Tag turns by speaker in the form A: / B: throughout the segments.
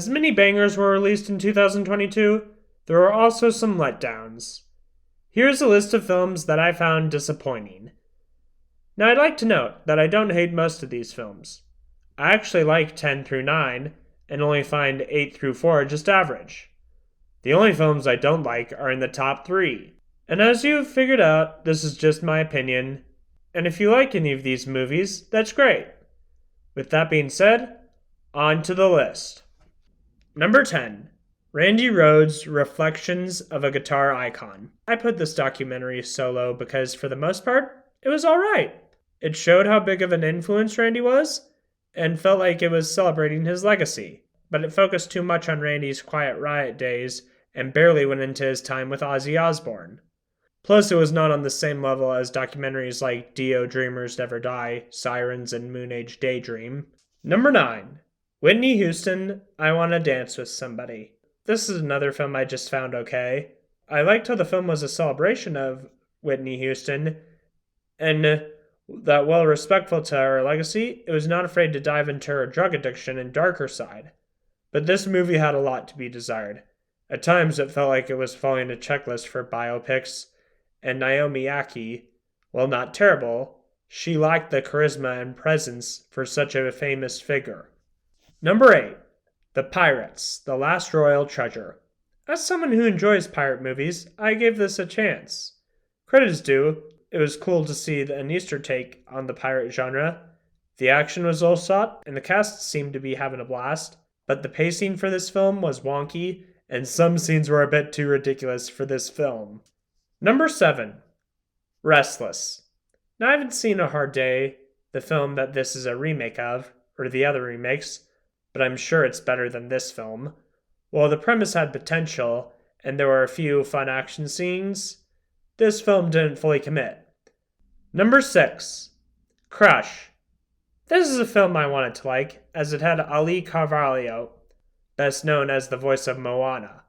A: As many bangers were released in 2022, there were also some letdowns. Here's a list of films that I found disappointing. Now, I'd like to note that I don't hate most of these films. I actually like 10 through 9, and only find 8 through 4 just average. The only films I don't like are in the top 3. And as you've figured out, this is just my opinion, and if you like any of these movies, that's great. With that being said, on to the list. Number 10. Randy Rhodes' Reflections of a Guitar Icon. I put this documentary so low because, for the most part, it was alright. It showed how big of an influence Randy was, and felt like it was celebrating his legacy, but it focused too much on Randy's Quiet Riot days and barely went into his time with Ozzy Osbourne. Plus, it was not on the same level as documentaries like Dio Dreamers Never Die, Sirens, and Moon Age Daydream. Number 9. Whitney Houston, I Wanna Dance with Somebody. This is another film I just found okay. I liked how the film was a celebration of Whitney Houston, and that while respectful to her legacy, it was not afraid to dive into her drug addiction and darker side. But this movie had a lot to be desired. At times it felt like it was following a checklist for biopics, and Naomi Ackie, while not terrible, she lacked the charisma and presence for such a famous figure. Number 8. The Pirates, The Last Royal Treasure. As someone who enjoys pirate movies, I gave this a chance. Credit is due, it was cool to see an Easter take on the pirate genre. The action was well shot, and the cast seemed to be having a blast, but the pacing for this film was wonky, and some scenes were a bit too ridiculous for this film. Number 7. Restless. Now, I haven't seen A Hard Day, the film that this is a remake of, or the other remakes, but I'm sure it's better than this film. While the premise had potential, and there were a few fun action scenes, this film didn't fully commit. Number 6. Crush. This is a film I wanted to like, as it had Ali Carvalho, best known as the voice of Moana.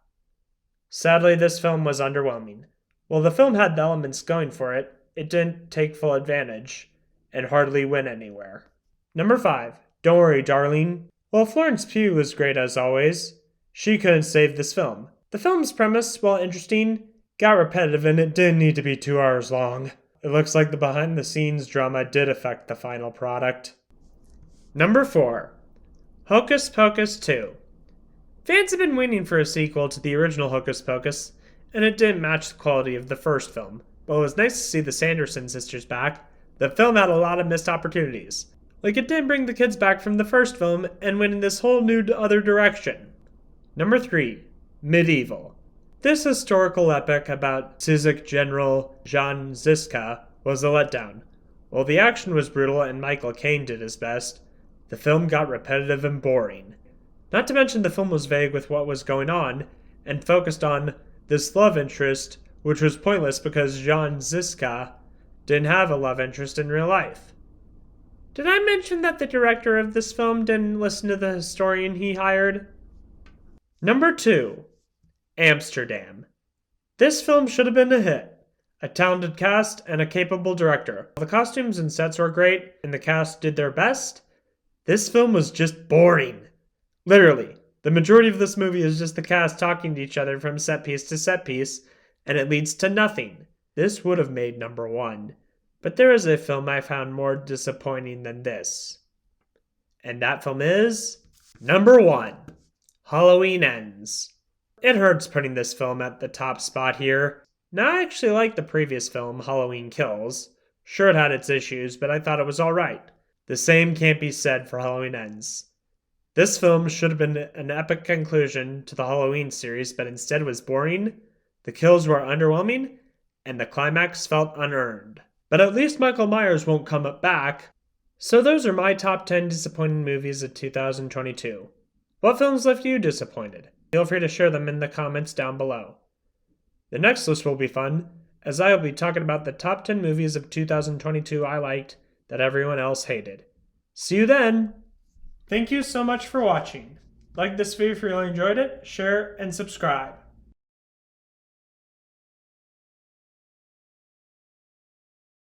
A: Sadly, this film was underwhelming. While the film had the elements going for it, it didn't take full advantage, and hardly went anywhere. Number 5. Don't Worry, Darling. While Florence Pugh was great as always, she couldn't save this film. The film's premise, while interesting, got repetitive and it didn't need to be 2 hours long. It looks like the behind-the-scenes drama did affect the final product. Number 4. Hocus Pocus 2. Fans have been waiting for a sequel to the original Hocus Pocus, and it didn't match the quality of the first film. While it was nice to see the Sanderson sisters back, the film had a lot of missed opportunities. Like, it didn't bring the kids back from the first film and went in this whole new other direction. Number 3. Medieval. This historical epic about Czech General Jan Žižka was a letdown. While the action was brutal and Michael Caine did his best, the film got repetitive and boring. Not to mention the film was vague with what was going on, and focused on this love interest, which was pointless because Jan Žižka didn't have a love interest in real life. Did I mention that the director of this film didn't listen to the historian he hired? Number 2. Amsterdam. This film should have been a hit. A talented cast and a capable director. While the costumes and sets were great and the cast did their best, this film was just boring. Literally, the majority of this movie is just the cast talking to each other from set piece to set piece, and it leads to nothing. This would have made number 1. But there is a film I found more disappointing than this. And that film is number 1. Halloween Ends. It hurts putting this film at the top spot here. Now, I actually liked the previous film, Halloween Kills. Sure, it had its issues, but I thought it was alright. The same can't be said for Halloween Ends. This film should have been an epic conclusion to the Halloween series, but instead was boring, the kills were underwhelming, and the climax felt unearned. But at least Michael Myers won't come back. So those are my top 10 disappointing movies of 2022. What films left you disappointed? Feel free to share them in the comments down below. The next list will be fun, as I will be talking about the top 10 movies of 2022 I liked that everyone else hated. See you then! Thank you so much for watching. Like this video if you really enjoyed it, share, and subscribe.